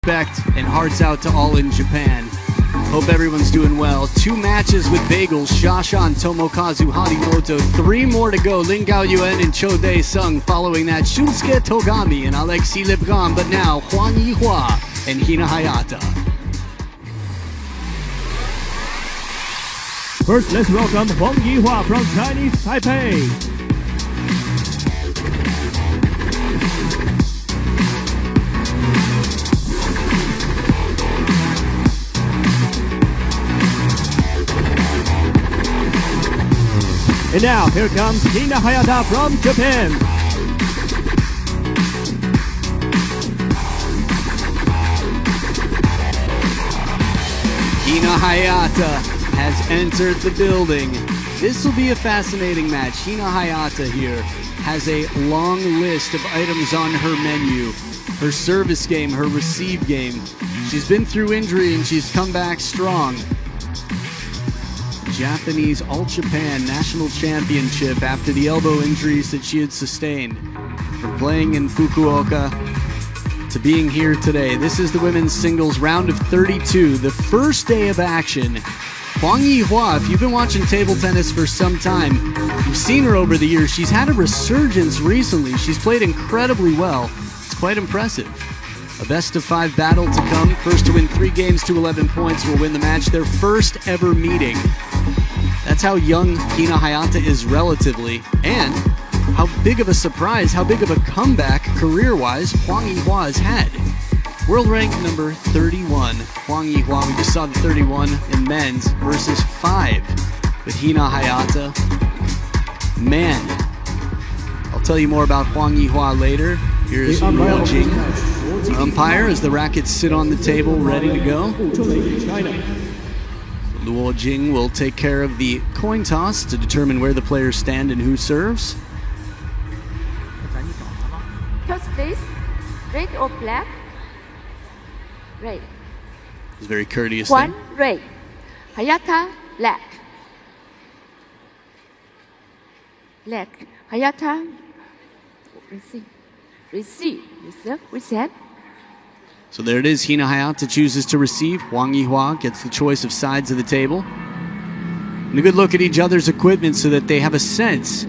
Respect and hearts out to all in Japan. Hope everyone's doing well. 2 matches with bagels, Shashan, Tomokazu, Harimoto. 3 more to go, Lin Gaoyuan and Cho Dae-sung. Following that, Shunsuke Togami and Alexei Lepgan. But now, Huang Yihua and Hina Hayata. First, let's welcome Huang Yihua from Chinese Taipei. And now, here comes Hina Hayata from Japan. Hina Hayata has entered the building. This will be a fascinating match. Hina Hayata here has a long list of items on her menu. Her service game, her receive game. She's been through injury and she's come back strong. Japanese All-Japan National Championship after the elbow injuries that she had sustained. From playing in Fukuoka to being here today. This is the women's singles round of 32, the first day of action. Huang Yihua, if you've been watching table tennis for some time, you've seen her over the years. She's had a resurgence recently. She's played incredibly well. It's quite impressive. A best-of-5 battle to come. First to win 3 games to 11 points will win the match. Their first ever meeting. That's how young Hina Hayata is relatively, and how big of a surprise, how big of a comeback career-wise Huang Yihua has had. World rank number 31, Huang Yihua. We just saw the 31 in men's versus 5 with Hina Hayata. Man, I'll tell you more about Huang Yihua later. Here's Luo Jing, our umpire, as the rackets sit on the table ready to go. Luo Jing will take care of the coin toss to determine where the players stand and who serves. Toss please. Red or black? Red. It's very courteous. One red. Hayata black. Black. Hayata receive. Receive. Reset. So there it is. Hina Hayata chooses to receive. Huang Yihua gets the choice of sides of the table. And a good look at each other's equipment so that they have a sense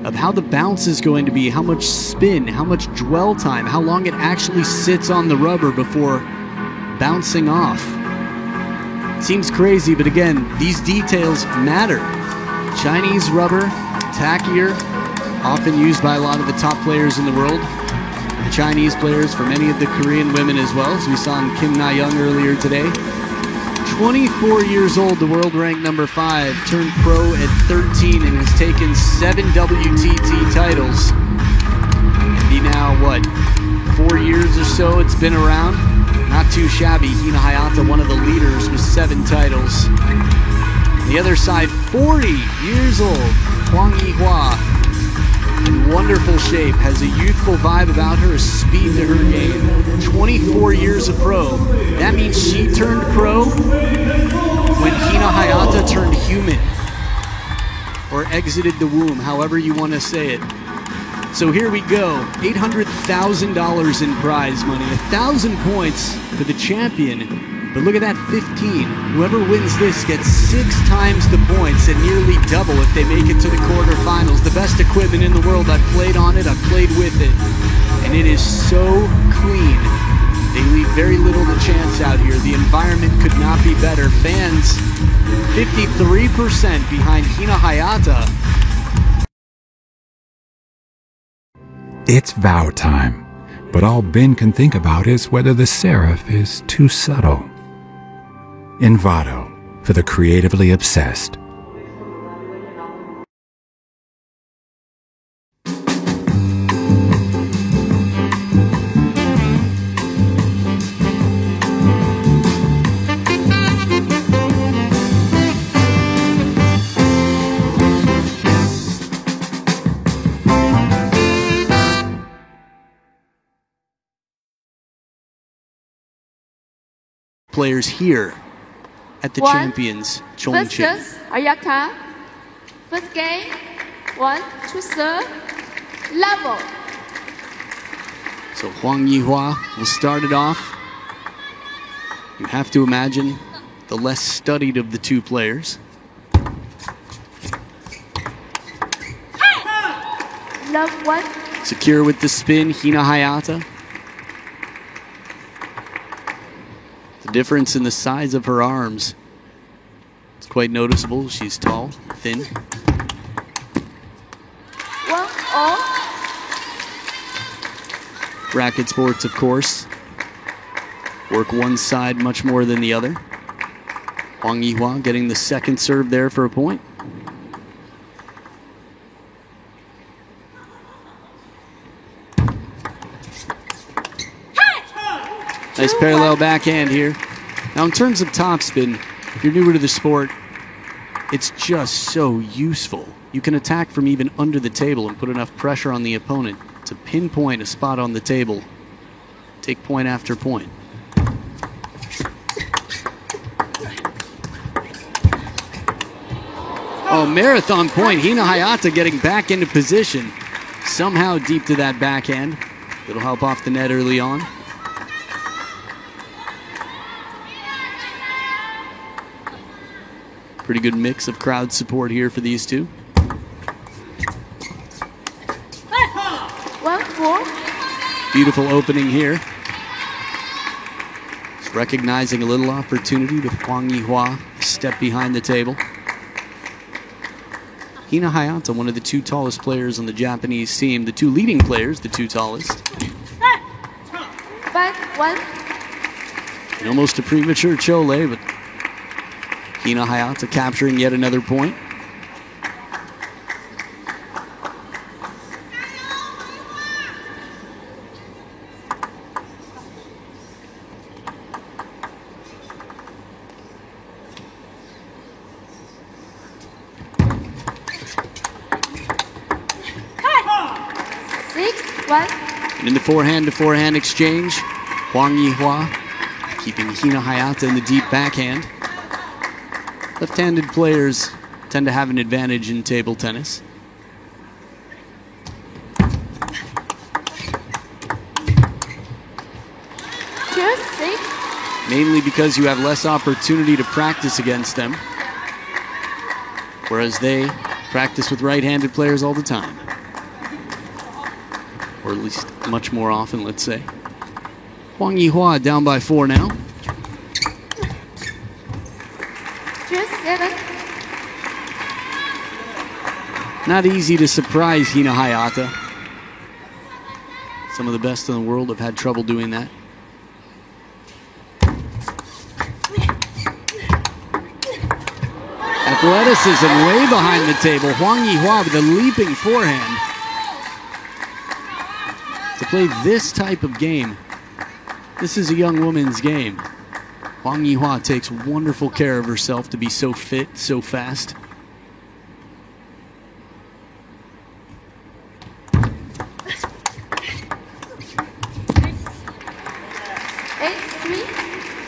of how the bounce is going to be, how much spin, how much dwell time, how long it actually sits on the rubber before bouncing off. Seems crazy, but again, these details matter. Chinese rubber, tackier, often used by a lot of the top players in the world. The Chinese players, for many of the Korean women as well, as we saw in Kim Na-young earlier today. 24 years old, the world rank number 5, turned pro at 13 and has taken 7 WTT titles. And be now, what, 4 years or so it's been around? Not too shabby. Hina Hayata, one of the leaders with 7 titles. On the other side, 40 years old, Huang Yihua. In wonderful shape, has a youthful vibe about her, a speed to her game. 24 years of pro. That means she turned pro when Hina Hayata turned human. Or exited the womb, however you want to say it. So here we go, $800,000 in prize money, 1,000 points for the champion. But look at that, 15. Whoever wins this gets 6 times the points and nearly double if they make it to the quarterfinals. The best equipment in the world. I've played on it, I've played with it. And it is so clean. They leave very little to chance out here. The environment could not be better. Fans, 53% behind Hina Hayata. It's vow time, but all Ben can think about is whether the serif is too subtle. Envato, for the creatively obsessed. Players here at the champions, Chongqing. Versus Hayata. First game, 1 to serve, level. So Huang Yihua will start it off. You have to imagine the less studied of the two players. Love 1. Secure with the spin, Hina Hayata. The difference in the size of her arms, it's quite noticeable. She's tall, thin. 1-all. Racket sports, of course, work one side much more than the other. Huang Yihua getting the second serve there for a point. Nice parallel backhand here. Now in terms of topspin, if you're newer to the sport, it's just so useful. You can attack from even under the table and put enough pressure on the opponent to pinpoint a spot on the table. Take point after point. Oh, marathon point. Hina Hayata getting back into position. Somehow deep to that backhand. It'll help off the net early on. Pretty good mix of crowd support here for these two. 1-4. Beautiful opening here. Just recognizing a little opportunity with Huang Yihua a step behind the table. Hina Hayata, one of the two tallest players on the Japanese team. The two leading players, the two tallest. 5-1. And almost a premature chole, but Hina Hayata capturing yet another point. And in the forehand-to-forehand exchange, Huang Yihua keeping Hina Hayata in the deep backhand. Left-handed players tend to have an advantage in table tennis. Mainly because you have less opportunity to practice against them, whereas they practice with right-handed players all the time. Or at least much more often, let's say. Huang Yihua down by 4 now. 7. Not easy to surprise Hina Hayata. Some of the best in the world have had trouble doing that. Athleticism way behind the table. Huang Yihua with a leaping forehand. To play this type of game, this is a young woman's game. Huang Yihua takes wonderful care of herself to be so fit, so fast.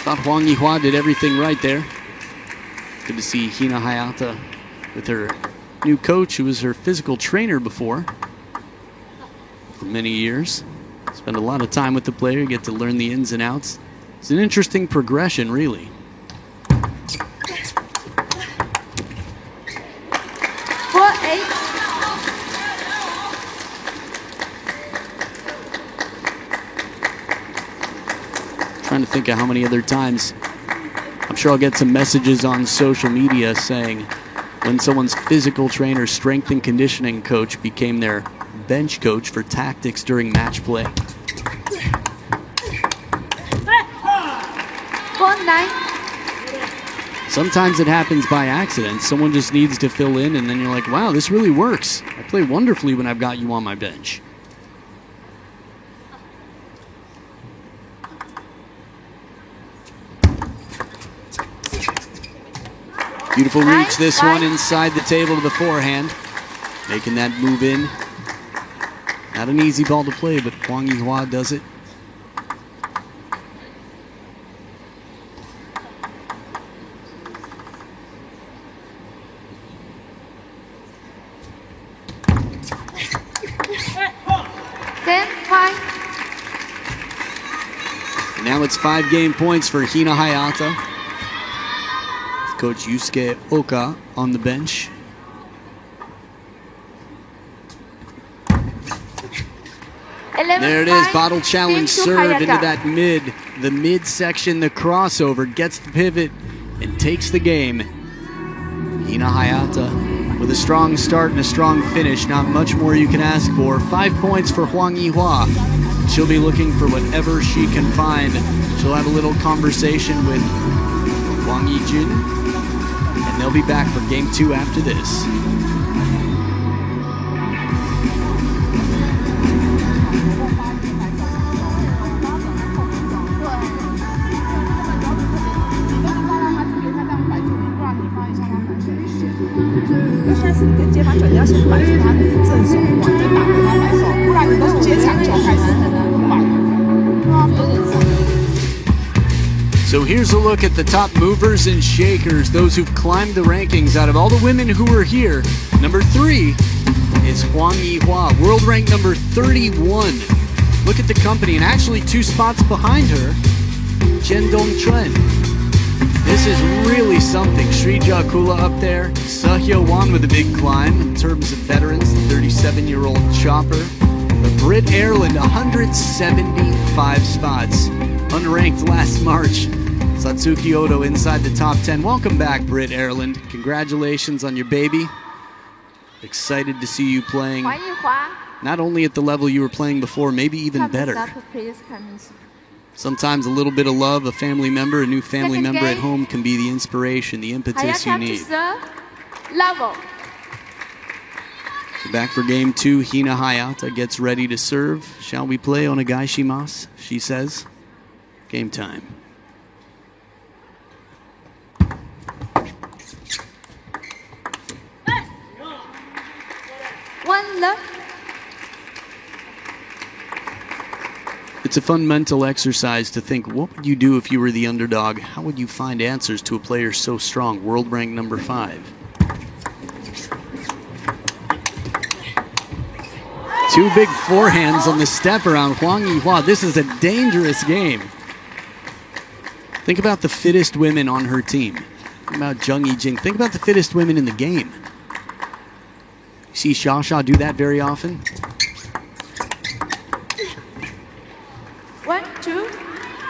Thought Huang Yihua did everything right there. Good to see Hina Hayata with her new coach, who was her physical trainer before for many years. Spend a lot of time with the player, get to learn the ins and outs. It's an interesting progression, really. Trying to think of how many other times. I'm sure I'll get some messages on social media saying when someone's physical trainer, strength and conditioning coach became their bench coach for tactics during match play. 4-9. Sometimes it happens by accident. Someone just needs to fill in, and then you're like, wow, this really works. I play wonderfully when I've got you on my bench. Beautiful reach, this one inside the table to the forehand. Making that move in. Not an easy ball to play, but Huang Yihua does it. it's 5 game points for Hina Hayata. With Coach Yusuke Oka on the bench. There it is, bottle challenge served into that the mid section, the crossover, gets the pivot and takes the game. Hina Hayata with a strong start and a strong finish, not much more you can ask for. 5 points for Huang Yihua. She'll be looking for whatever she can find. She'll have a little conversation with Wang Yijun, and they'll be back for game 2 after this. So here's a look at the top movers and shakers, those who've climbed the rankings. Out of all the women who are here, number 3 is Huang Yihua, world rank number 31. Look at the company, and actually 2 spots behind her, Chen Dongchun. This is really something. Shrija Kula up there, Sehyo Wan with a big climb in terms of veterans, the 37-year-old chopper. But Britt Ehrland, 175 spots. Unranked last March. Satsuki Odo inside the top 10. Welcome back, Britt Ehrland. Congratulations on your baby. Excited to see you playing not only at the level you were playing before, maybe even better. Sometimes a little bit of love, a family member, a new family member at home can be the inspiration, the impetus you need. Level. So back for game 2, Hina Hayata gets ready to serve. Shall we play onegai shimasu? She says. Game time. One love. It's a fun mental exercise to think, what would you do if you were the underdog? How would you find answers to a player so strong? World rank number 5. 2 big forehands on the step around Huang Yihua. This is a dangerous game. Think about the fittest women on her team. Think about Zheng Yijing. Think about the fittest women in the game. You see Xia do that very often. 1, 2.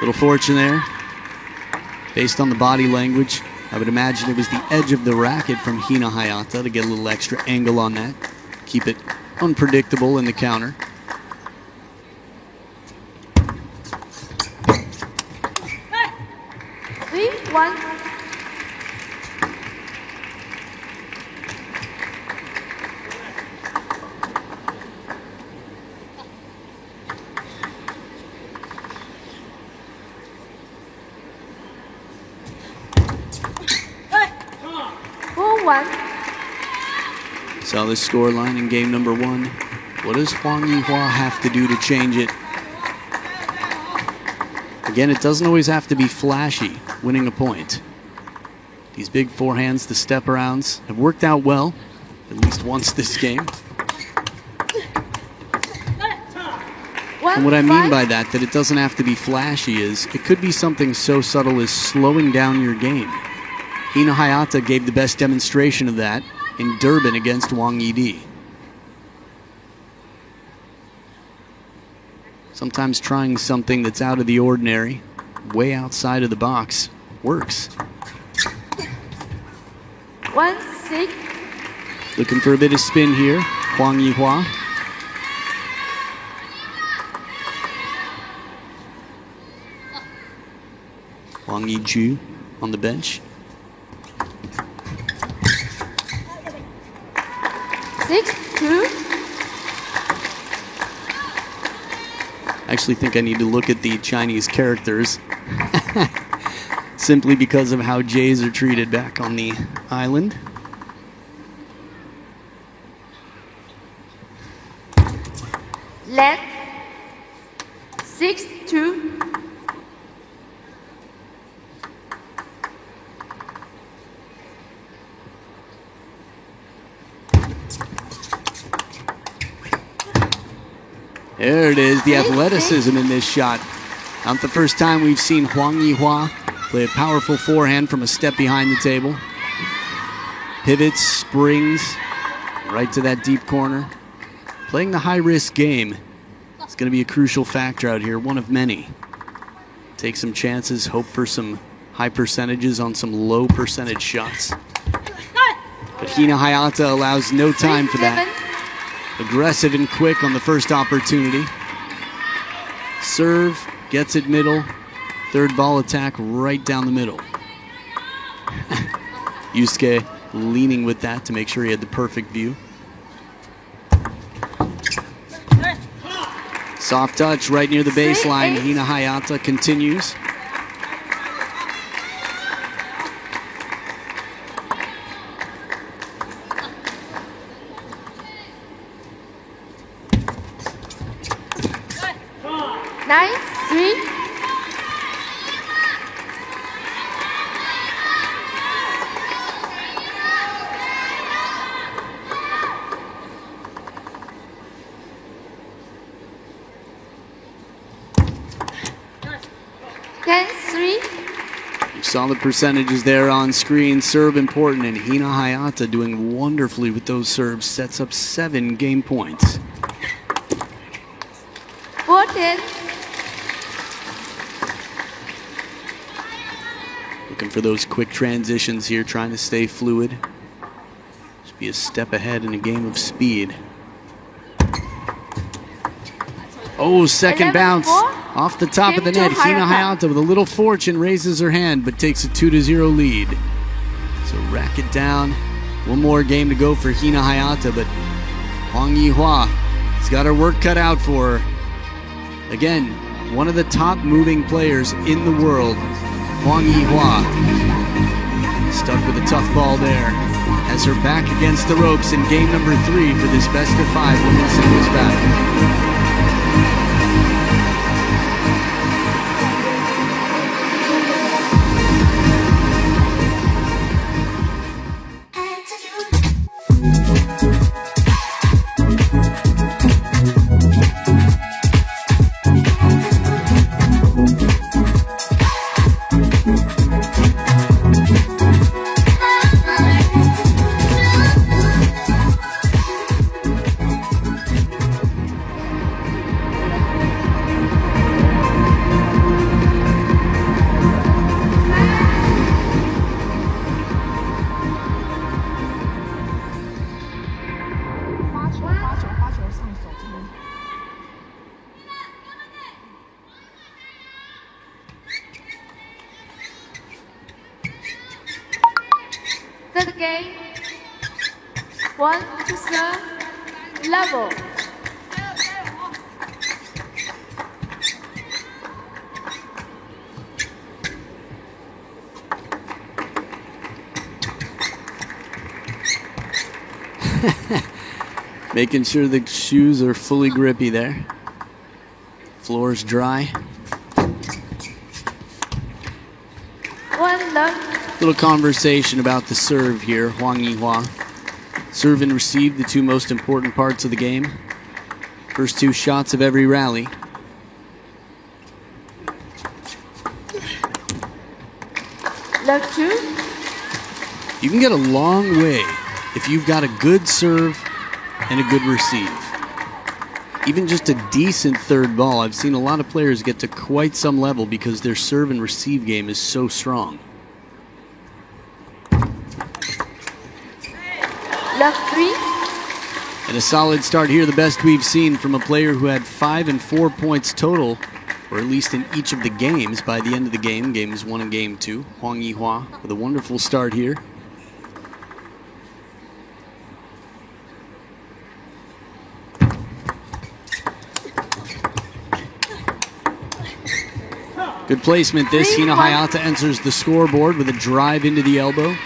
Little fortune there. Based on the body language, I would imagine it was the edge of the racket from Hina Hayata to get a little extra angle on that. Keep it unpredictable in the counter. Three, 1. Saw this scoreline in game number 1. What does Huang Yihua have to do to change it? Again, it doesn't always have to be flashy, winning a point. These big forehands, the step arounds, have worked out well, at least once this game. And what I mean by that it doesn't have to be flashy, is it could be something so subtle as slowing down your game. Hina Hayata gave the best demonstration of that in Durban against Wang Yidi. Sometimes trying something that's out of the ordinary, way outside of the box, works. 1, 6. Looking for a bit of spin here, Huang Yihua. Wang Yiju on the bench. 6, 2. I actually think I need to look at the Chinese characters simply because of how Jays are treated back on the island. Left. 6, 2. There it is, the athleticism in this shot. Not the first time we've seen Huang Yihua play a powerful forehand from a step behind the table. Pivots, springs, right to that deep corner. Playing the high-risk game is going to be a crucial factor out here, one of many. Take some chances, hope for some high percentages on some low percentage shots. But Hina Hayata allows no time for that. Aggressive and quick on the first opportunity. Serve, gets it middle. Third ball attack right down the middle. Yusuke leaning with that to make sure he had the perfect view. Soft touch right near the baseline. Hina Hayata continues. Saw the percentages there on screen. Serve important, and Hina Hayata doing wonderfully with those serves. Sets up 7 game points. 14. Looking for those quick transitions here, trying to stay fluid. Should be a step ahead in a game of speed. Oh, second bounce. Off the top of the net, Hina Hayata with a little fortune raises her hand, but takes a 2-0 lead. So rack it down. One more game to go for Hina Hayata, but Huang Yihua has got her work cut out for her. Again, one of the top moving players in the world, Huang Yihua. Stuck with a tough ball there. Has her back against the ropes in game number 3 for this best of 5 women's singles battle. Third game, 1 to serve, level. Making sure the shoes are fully grippy there. Floor's dry. One love. Little conversation about the serve here, Huang Yihua. Serve and receive, the 2 most important parts of the game. First 2 shots of every rally. Love 2. You can get a long way if you've got a good serve and a good receive. Even just a decent third ball. I've seen a lot of players get to quite some level because their serve and receive game is so strong. Love 3. And a solid start here, the best we've seen from a player who had 5 and 4 points total, or at least in each of the games by the end of the game, games 1 and game 2. Huang Yihua with a wonderful start here. Good placement this. Hina Hayata enters the scoreboard with a drive into the elbow.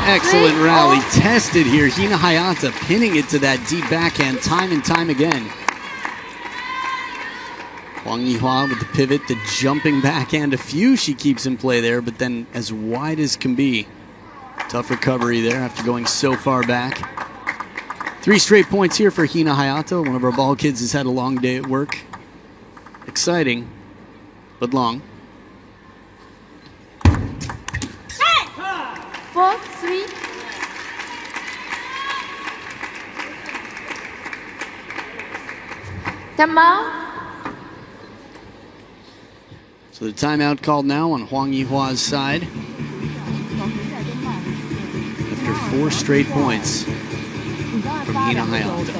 Excellent 3-0. rally. Tested here. Hina Hayata pinning it to that deep backhand time and time again. Huang Yihua with the pivot, the jumping backhand. A few she keeps in play there, but then as wide as can be. Tough recovery there after going so far back. 3 straight points here for Hina Hayata. One of our ball kids has had a long day at work. Exciting, but long. 4-3. Timeout. So the timeout called now on Huang Yihua's side. After 4 straight points from Hina Hayata.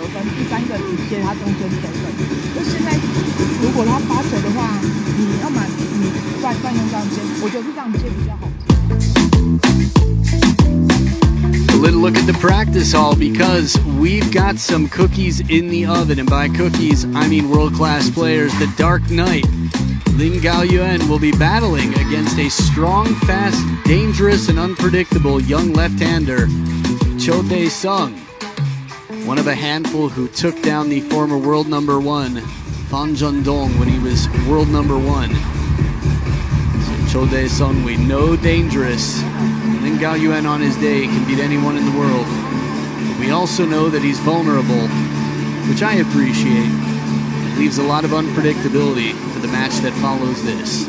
A little look at the practice hall because we've got some cookies in the oven. And by cookies, I mean world-class players. The Dark Knight, Lin Gaoyuan, will be battling against a strong, fast, dangerous, and unpredictable young left-hander, Cho Tae-sung. One of a handful who took down the former world number 1, Fan Zhendong, when he was world number 1. So Cho Tae-sung, we know dangerous. Lin Gaoyuan on his day can beat anyone in the world. But we also know that he's vulnerable, which I appreciate. It leaves a lot of unpredictability for the match that follows this.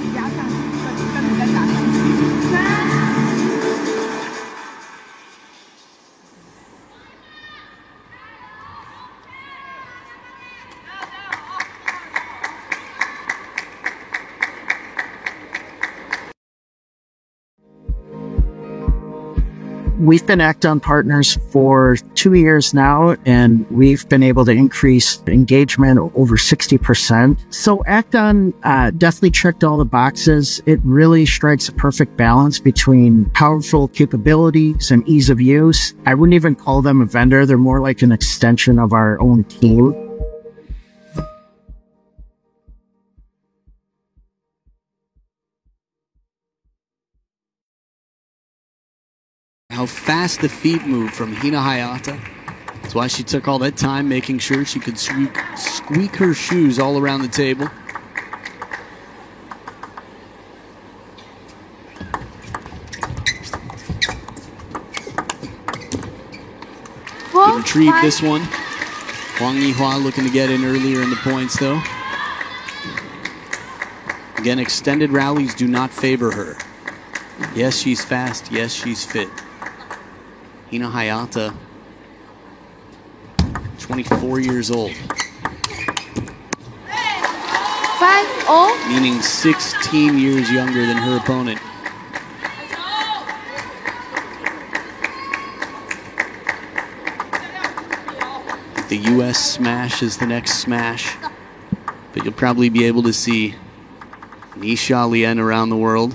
We've been Acton partners for 2 years now, and we've been able to increase engagement over 60%. So Acton definitely checked all the boxes. It really strikes a perfect balance between powerful capabilities and ease of use. I wouldn't even call them a vendor. They're more like an extension of our own team. How fast the feet move from Hina Hayata. That's why she took all that time making sure she could squeak her shoes all around the table. Good retrieve this one. Huang Yihua looking to get in earlier in the points though. Again, extended rallies do not favor her. Yes, she's fast. Yes, she's fit. Hina Hayata, 24 years old. 5-0. Meaning 16 years younger than her opponent. The US smash is the next smash. But you'll probably be able to see Nisha Lien around the world.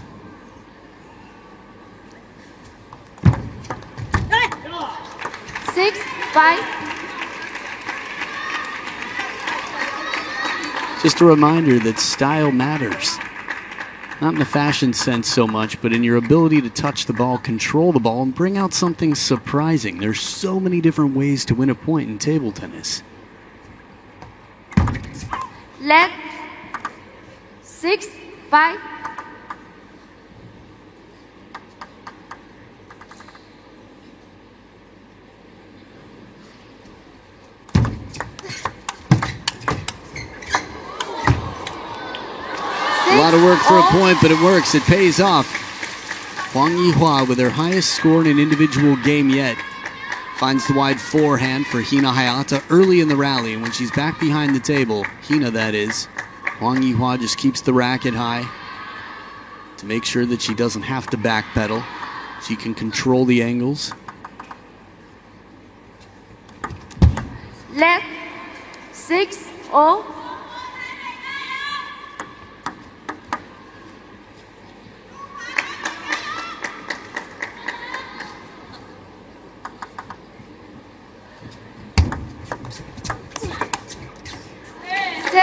Just a reminder that style matters. Not in the fashion sense so much, but in your ability to touch the ball, control the ball, and bring out something surprising. There's so many different ways to win a point in table tennis. Leg 6-5. A lot of work for a point, but it works. It pays off. Huang Yihua, with her highest score in an individual game yet, finds the wide forehand for Hina Hayata early in the rally. And when she's back behind the table, Hina that is, Huang Yihua just keeps the racket high to make sure that she doesn't have to backpedal. She can control the angles. Leg 6-0.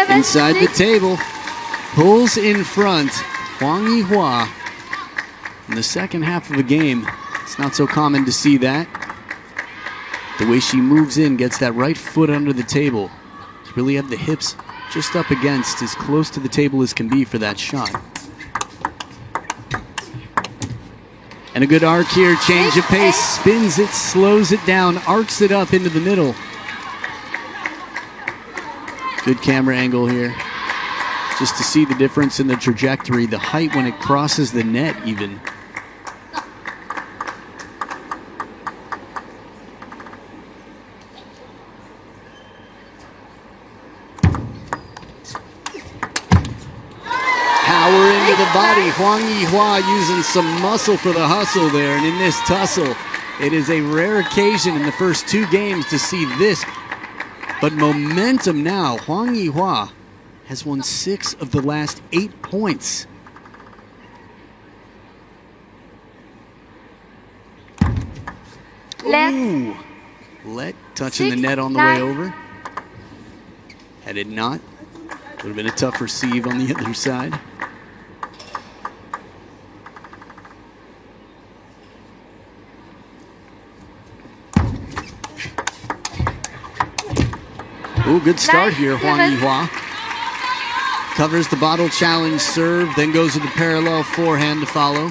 Inside the table, pulls in front, Huang Yihua. In the second half of the game, It's not so common to see that. The way she moves in, gets that right foot under the table. To really have the hips just up against, as close to the table as can be for that shot. And a good arc here, change of pace, spins it, slows it down, arcs it up into the middle. Good camera angle here. Just to see the difference in the trajectory, the height when it crosses the net even. Body, Huang Yihua using some muscle for the hustle there, and in this tussle, it is a rare occasion in the first 2 games to see this. But momentum now, Huang Yihua has won 6 of the last 8 points. Ooh, Let touching the net on the way over. Had it not, would have been a tough receive on the other side. Ooh, good start here, Huang Yihua. Covers the bottle challenge serve, then goes with the parallel forehand to follow.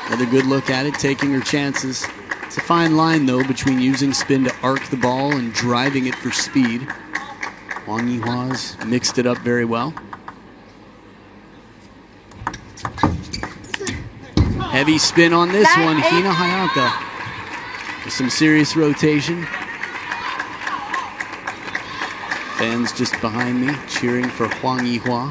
Another good look at it, taking her chances. It's a fine line, though, between using spin to arc the ball and driving it for speed. Huang Yihua's mixed it up very well. Heavy spin on this one, Hina Hayata. With some serious rotation. Fans just behind me cheering for Huang Yihua.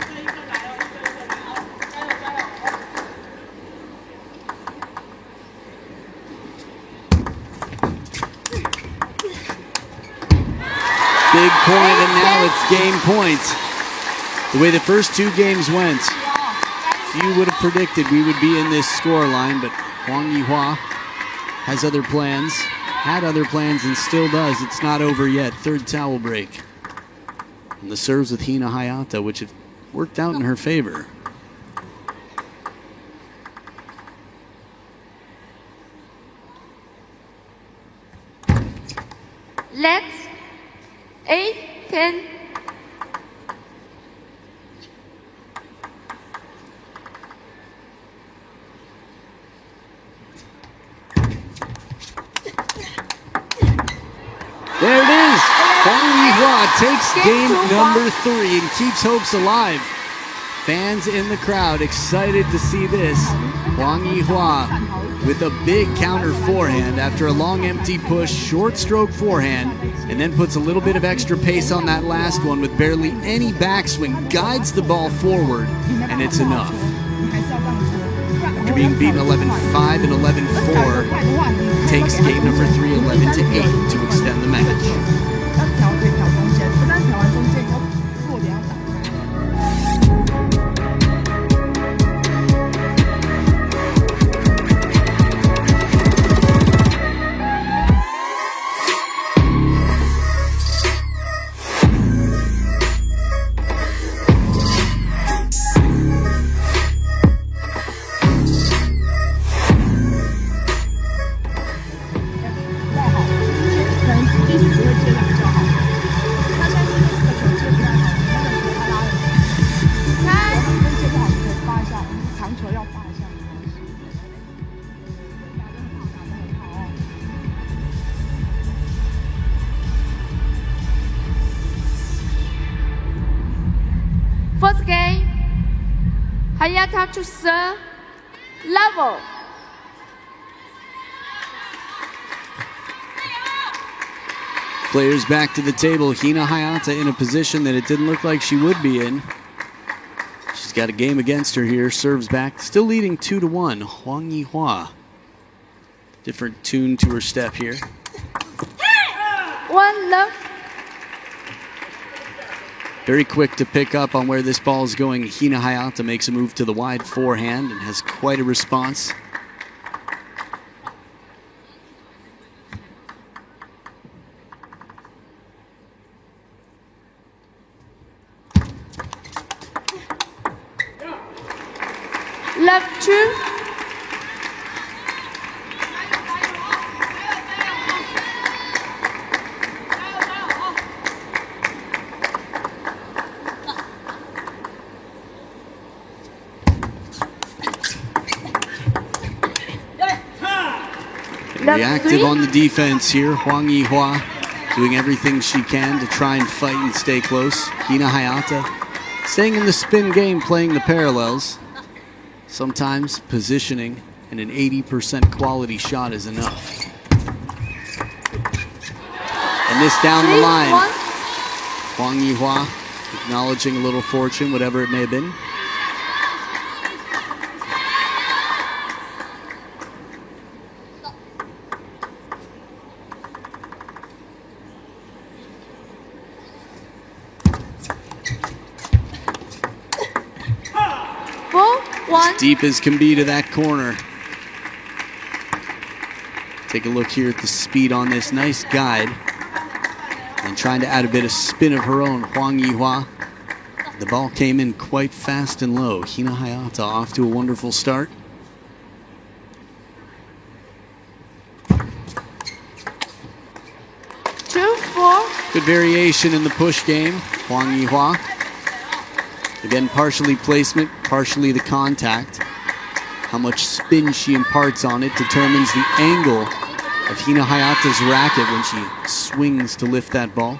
Big point, and now it's game point. The way the first 2 games went, few would have predicted we would be in this scoreline, but Huang Yihua has other plans, had other plans, and still does. It's not over yet. 3rd towel break. And the serves with Hina Hayata, which have worked out in her favor. Let's 8-10. There it is. Huang Yihua takes game number 3 and keeps hopes alive. Fans in the crowd excited to see this. Huang Yihua with a big counter forehand after a long empty push, short stroke forehand, and then puts a little bit of extra pace on that last one with barely any backswing, guides the ball forward, and it's enough. After being beaten 11-5 and 11-4, takes game number 3, 11-8 to extend the match. First game, Hayata to serve, level. Players back to the table. Hina Hayata in a position that it didn't look like she would be in. She's got a game against her here. Serves back, still leading 2-1. Huang Yihua. Different tune to her step here. 1-love. Very quick to pick up on where this ball is going. Hina Hayata makes a move to the wide forehand and has quite a response. Love 2. Serve Reactive 3. on the defense here. Huang Yihua doing everything she can to try and fight and stay close. Hina Hayata staying in the spin game, playing the parallels. Sometimes positioning and an 80% quality shot is enough. And this down the line. 3-1. Huang Yihua acknowledging a little fortune, whatever it may have been. As deep as can be to that corner. Take a look here at the speed on this. Nice guide. And trying to add a bit of spin of her own, Huang Yihua. The ball came in quite fast and low. Hina Hayata off to a wonderful start. Good variation in the push game, Huang Yihua. Again, partially placement, partially the contact. How much spin she imparts on it determines the angle of Hina Hayata's racket when she swings to lift that ball.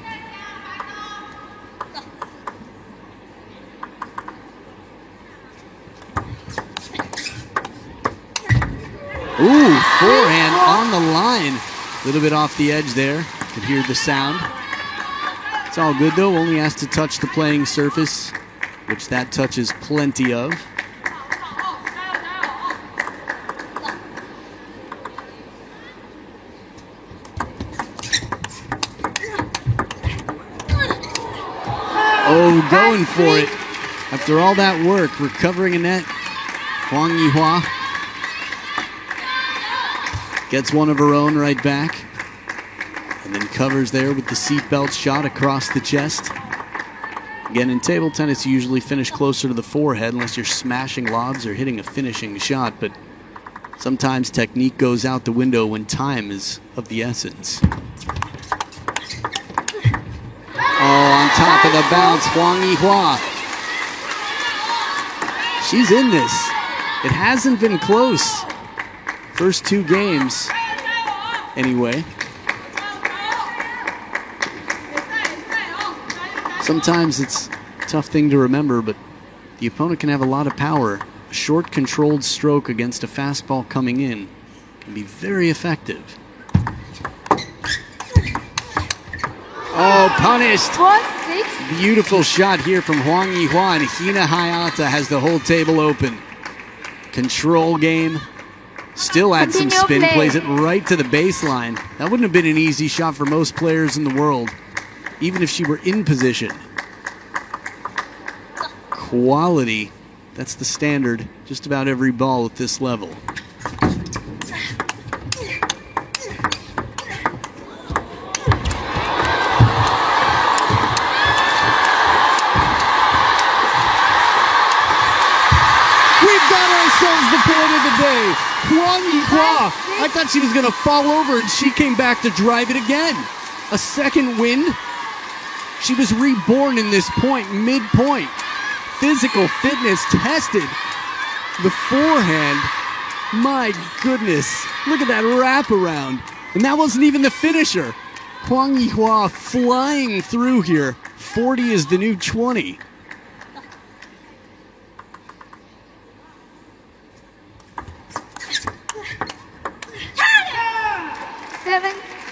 Ooh, forehand on the line. A little bit off the edge there. Could hear the sound. It's all good though, only has to touch the playing surface, which that touches plenty of. Oh, going for it. After all that work, recovering a net, Huang Yihua gets one of her own right back. And then covers there with the seatbelt shot across the chest. Again, in table tennis, you usually finish closer to the forehead unless you're smashing lobs or hitting a finishing shot. But sometimes technique goes out the window when time is of the essence. Oh, on top of the bounce, Huang Yihua. She's in this. It hasn't been close. First two games, anyway. Sometimes it's a tough thing to remember, but the opponent can have a lot of power. A short, controlled stroke against a fastball coming in can be very effective. Oh, punished. 4-6. Beautiful shot here from Huang Yihua, and Hina Hayata has the whole table open. Control game. Still adds some spin, plays it right to the baseline. That wouldn't have been an easy shot for most players in the world, even if she were in position. Quality, that's the standard, just about every ball at this level. We've got ourselves the point of the day. Huang Yihua, I thought she was gonna fall over and she came back to drive it again. A second win. She was reborn in this point, midpoint. Physical fitness tested. The forehand, my goodness. Look at that wraparound. And that wasn't even the finisher. Huang Yihua flying through here. 40 is the new 20.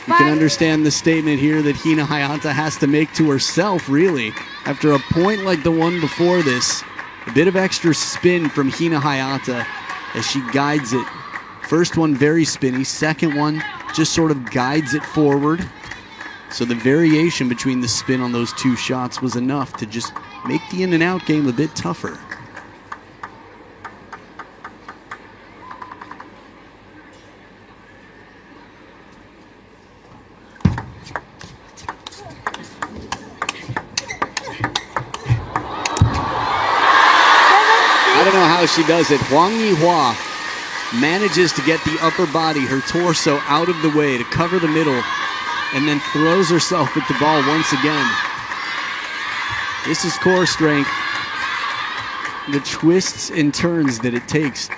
You can understand the statement here that Hina Hayata has to make to herself, really. After a point like the one before this, a bit of extra spin from Hina Hayata as she guides it. First one very spinny, second one just sort of guides it forward. So the variation between the spin on those two shots was enough to just make the in and out game a bit tougher. I don't know how she does it. Huang Yihua manages to get the upper body, her torso, out of the way to cover the middle, and then throws herself at the ball once again. This is core strength. The twists and turns that it takes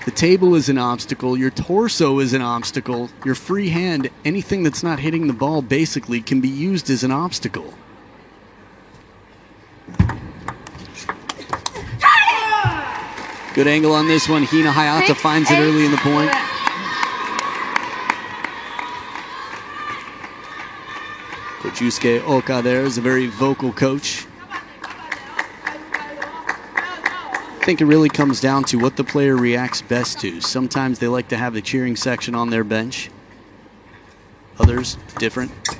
The table is an obstacle. Your torso is an obstacle. Your free hand, anything that's not hitting the ball basically can be used as an obstacle. Good angle on this one. Hina Hayata finds it early in the point. Coach Yusuke Oka there is a very vocal coach. I think it really comes down to what the player reacts best to. Sometimes they like to have the cheering section on their bench. Others, different. 7-8.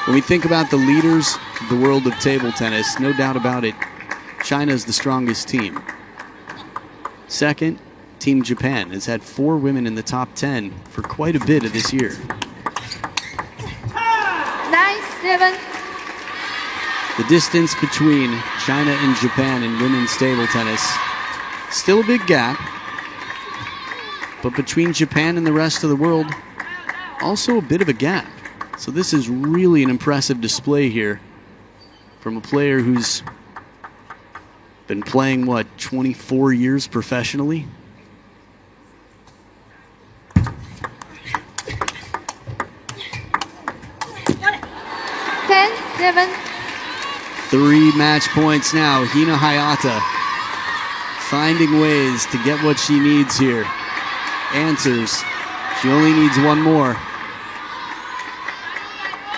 When we think about the leaders of the world of table tennis, no doubt about it, China is the strongest team. Second, Team Japan has had 4 women in the top 10 for quite a bit of this year. 9-7. The distance between China and Japan in women's table tennis, still a big gap, but between Japan and the rest of the world, also a bit of a gap. So this is really an impressive display here from a player who's been playing, what, 24 years professionally? Ten, 7. 3 match points now. Hina Hayata finding ways to get what she needs here. Answers. She only needs 1 more.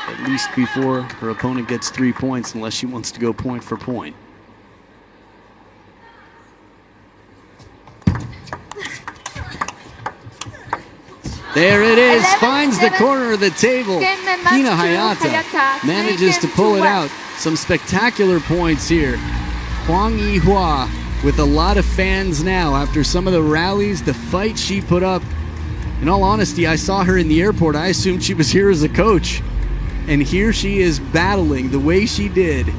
At least before her opponent gets 3 points, unless she wants to go point for point. There it is, 11, finds the 7. corner of the table. Game member Hina to Hayata Hayata. manages to pull it out. Some spectacular points here. Huang with a lot of fans now after some of the rallies, the fight she put up. In all honesty, I saw her in the airport. I assumed she was here as a coach. And here she is battling the way she did.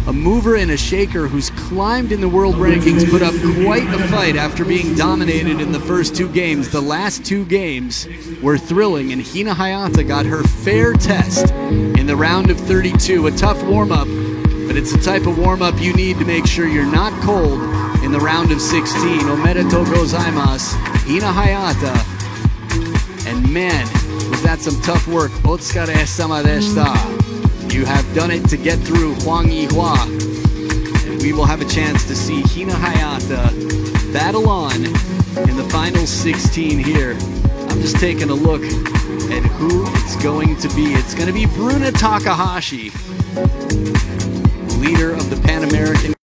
A mover and a shaker who's climbed in the world rankings, put up quite a fight after being dominated in the first 2 games. The last 2 games were thrilling, and Hina Hayata got her fair test in the round of 32. A tough warm-up, but it's the type of warm-up you need to make sure you're not cold in the round of 16. Omedetou gozaimasu, Hina Hayata. And man, was that some tough work. Otsukare-sama deshita. You have done it to get through Huang. And we will have a chance to see Hina Hayata battle on in the final 16 here. I'm just taking a look at who it's going to be. It's going to be Bruna Takahashi, leader of the Pan American